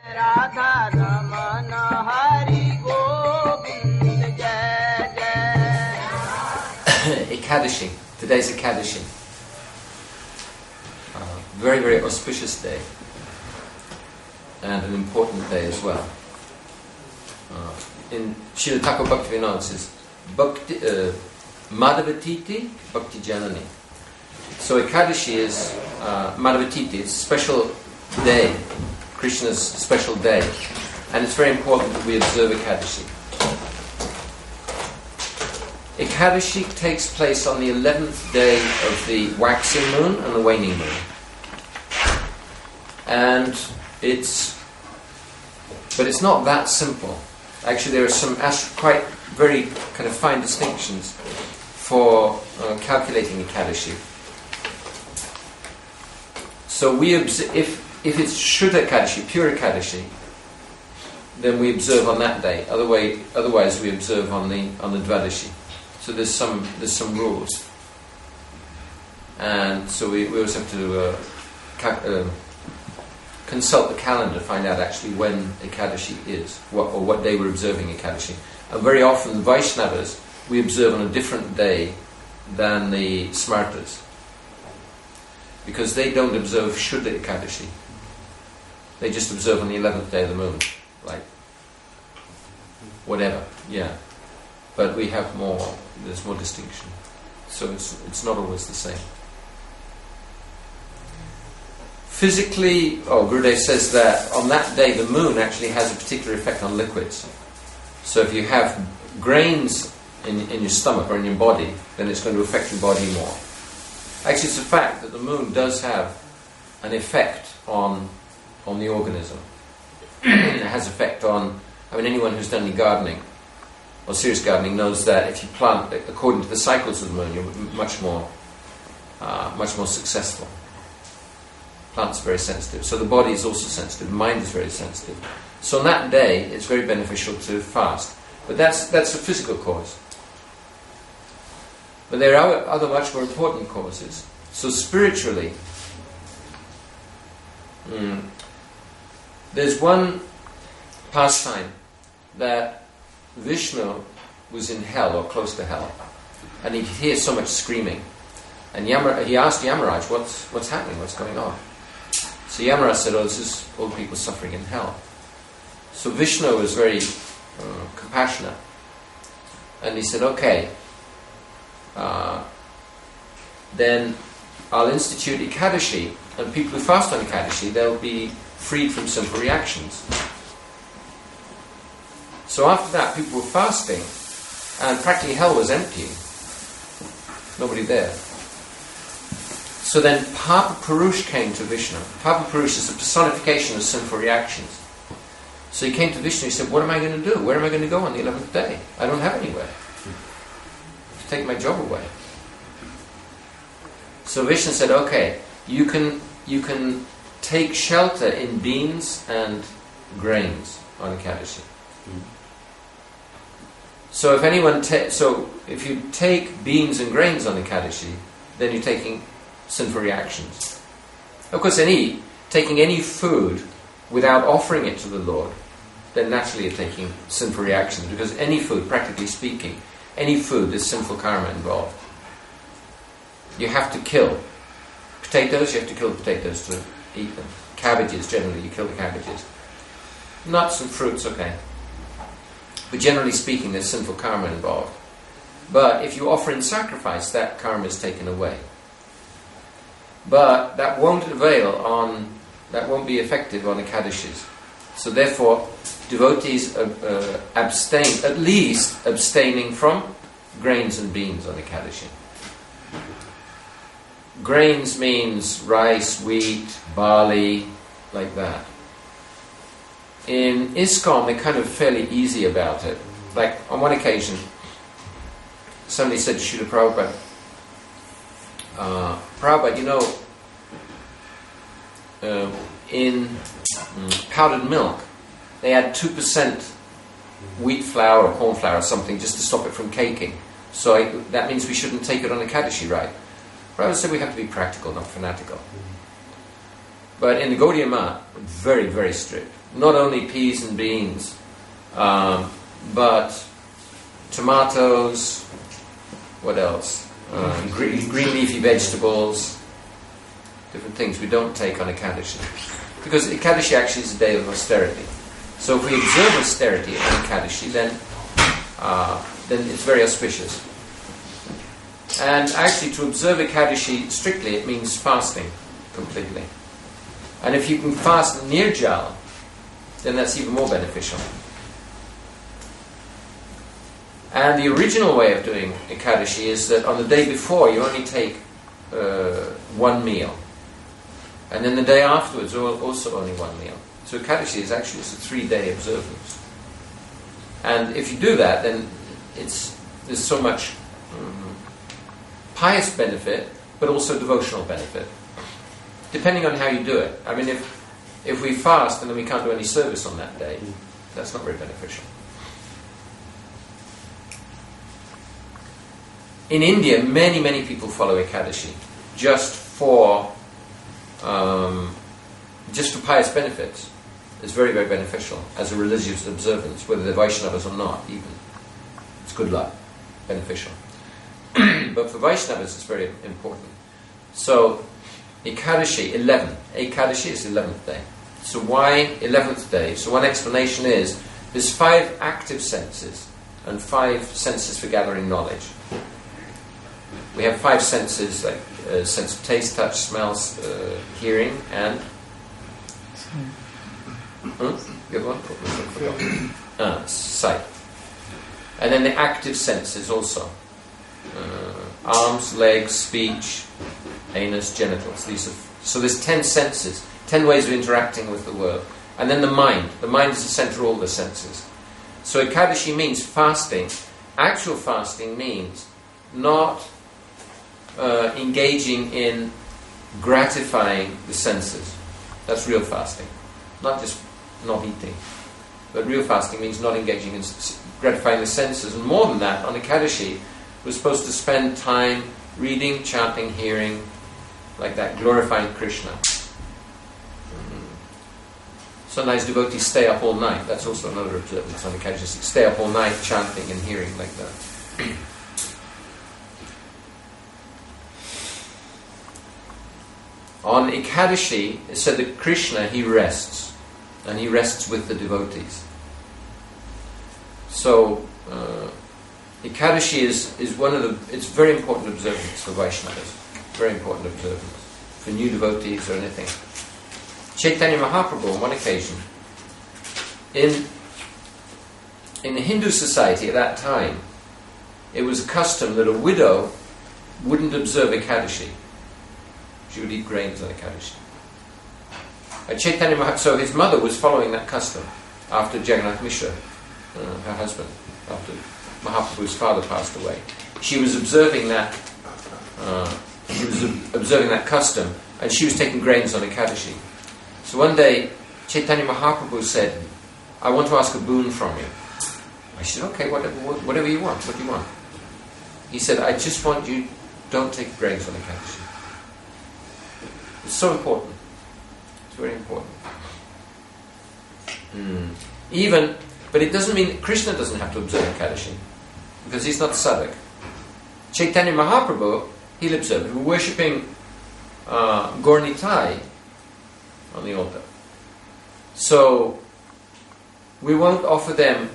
Radha Ramana Hari Govind Jai Jai. Ekadasi. Today's Ekadasi. Very, very auspicious day. And an important day as well. In Srila Thakur Bhaktivinoda says, Bhakti, Madhavatiti Bhakti Janani. So Ekadashi is Madhavatiti, it's a special day, Krishna's special day. And it's very important that we observe Ekadashi. Ekadashi takes place on the 11th day of the waxing moon and the waning moon. And it's not that simple. Actually, there are some quite very kind of fine distinctions for calculating Ekadashi. So if it's Shuddha Ekadashi, pure Ekadashi, then we observe on that day. Otherwise, we observe on the Dvadashi. So there's some rules, and so we also have to consult the calendar to find out actually when Ekadashi is, what day we're observing Ekadashi. And very often the Vaishnavas, we observe on a different day than the Smartas, because they don't observe Shuddha Ekadashi. They just observe on the 11th day of the moon, like whatever, yeah. But we have there's more distinction. So it's not always the same. Physically, Gurudev says that on that day the moon actually has a particular effect on liquids. So if you have grains in your stomach or in your body, then it's going to affect your body more. Actually, it's a fact that the moon does have an effect on the organism. It has effect on, anyone who's done any gardening or serious gardening knows that if you plant according to the cycles of the moon, you're much more successful. Plants are very sensitive. So the body is also sensitive. The mind is very sensitive. So on that day, it's very beneficial to fast. But that's a physical cause. But there are other much more important causes. So spiritually, there's one pastime that Vishnu was in hell or close to hell, and he'd hear so much screaming. And he asked Yamaraj, what's happening? What's going on? So Yamaraj said, this is all people suffering in hell. So Vishnu was very compassionate. And he said, okay, then I'll institute Ekadashi, and people who fast on Ekadashi, they'll be freed from sinful reactions. So after that, people were fasting, and practically hell was empty. Nobody there. So then Papa Purush came to Vishnu. Papa Purush is a personification of sinful reactions. So he came to Vishnu and he said, what am I going to do? Where am I going to go on the 11th day? I don't have anywhere. To take my job away. So Vishnu said, okay, you can take shelter in beans and grains on Ekadashi. So if you take beans and grains on Ekadashi, then you're taking sinful reactions. Of course, taking any food without offering it to the Lord, then naturally you're taking sinful reactions, because any food, practically speaking, any food, there's sinful karma involved. You have to kill potatoes, you have to kill the potatoes to eat them. Cabbages, generally, you kill the cabbages. Nuts and fruits, okay. But generally speaking, there's sinful karma involved. But if you offer in sacrifice, that karma is taken away. But that won't be effective on Ekadashis. So therefore, devotees abstain, at least abstaining from grains and beans on Ekadashi. Grains means rice, wheat, barley, like that. In ISKCON, they're kind of fairly easy about it. Like, on one occasion, somebody said to Srila Prabhupada, Prabhupada, in powdered milk, they add 2% wheat flour or corn flour or something just to stop it from caking. So that means we shouldn't take it on Ekadashi, right? Prabhupada said we have to be practical, not fanatical. But in the Gaudiya Math, very, very strict. Not only peas and beans, but tomatoes, what else? Green leafy vegetables, different things we don't take on Ekadashi. Because Ekadashi actually is a day of austerity. So if we observe austerity on Ekadashi, then it's very auspicious. And actually to observe Ekadashi strictly, it means fasting completely. And if you can fast Nirjala, then that's even more beneficial. And the original way of doing Ekadashi is that on the day before you only take one meal. And then the day afterwards also only one meal. So Ekadashi is actually just a 3-day observance. And if you do that, then there's so much pious benefit, but also devotional benefit, depending on how you do it. I mean, if we fast and then we can't do any service on that day, that's not very beneficial. In India, many, many people follow Ekadashi just for pious benefits. It's very, very beneficial as a religious observance, whether they're Vaishnavas or not, even. It's good luck, beneficial. But for Vaishnavas, it's very important. So, Ekadashi, 11. Ekadashi is the 11th day. So why 11th day? So one explanation is, there's 5 active senses and 5 senses for gathering knowledge. We have 5 senses, like sense of taste, touch, smell, hearing, and the other one? Sight. And then the active senses also. Arms, legs, speech, anus, genitals. So there's 10 senses, 10 ways of interacting with the world. And then the mind. The mind is the center of all the senses. So Ekadashi means fasting. Actual fasting means not engaging in gratifying the senses. That's real fasting. Not just not eating. But real fasting means not engaging in gratifying the senses. And more than that, on Ekadashi, we're supposed to spend time reading, chanting, hearing, like that, glorifying Krishna. Sometimes devotees stay up all night. That's also another observance on Ekadashi. Stay up all night chanting and hearing like that. On Ekadashi, it said that Krishna, he rests. And he rests with the devotees. So, Ekadashi is one of the... It's very important observance for Vaishnavas. Very important observance. For new devotees or anything. Chaitanya Mahaprabhu, on one occasion, in the Hindu society at that time, it was a custom that a widow wouldn't observe Ekadashi. She would eat grains on Ekadashi. Chaitanya Mahaprabhu, so his mother was following that custom after Jagannath Mishra, her husband, after Mahaprabhu's father passed away. She was observing that. Observing that custom, and she was taking grains on Ekadashi. So one day, Chaitanya Mahaprabhu said, "I want to ask a boon from you." I said, "Okay, whatever you want. What do you want?" He said, "I just want you don't take grains on Ekadashi." It's so important. It's very important. But it doesn't mean that Krishna doesn't have to observe Ekadashi, because he's not sadhak. Chaitanya Mahaprabhu, he'll observe. We're worshipping Gaur-Nitai on the altar. So we won't offer them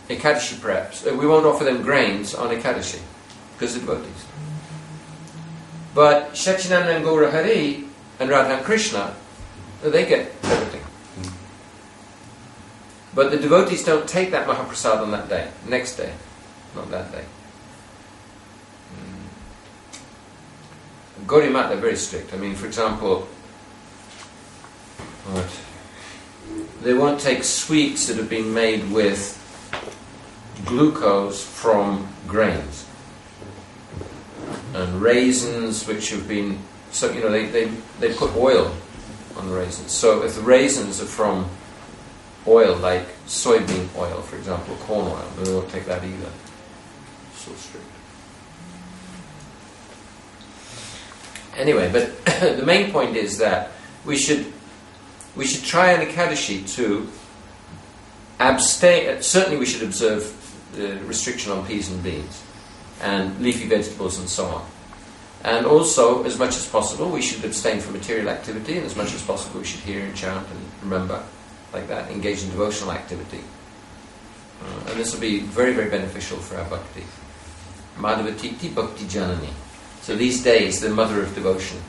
Ekadashi preps. We won't offer them grains on Ekadashi because they're devotees. But Satchidananda and Gaura Hari and Radha Krishna, they get everything. But the devotees don't take that Mahaprasad on that day. Next day, not that day. Gaudiya Math, they're very strict. I mean, for example, they won't take sweets that have been made with glucose from grains, and raisins which have been, so they put oil on the raisins. So if the raisins are from oil like soybean oil, for example, corn oil, they won't take that either. So strict. Anyway, but the main point is that we should we should try on Ekadashi to abstain. Certainly we should observe the restriction on peas and beans and leafy vegetables and so on. And also, as much as possible, we should abstain from material activity, and as much as possible we should hear and chant and remember, like that, engage in devotional activity. And this will be very, very beneficial for our bhakti. Madhavatiti Bhakti Janani. So these days, the mother of devotion.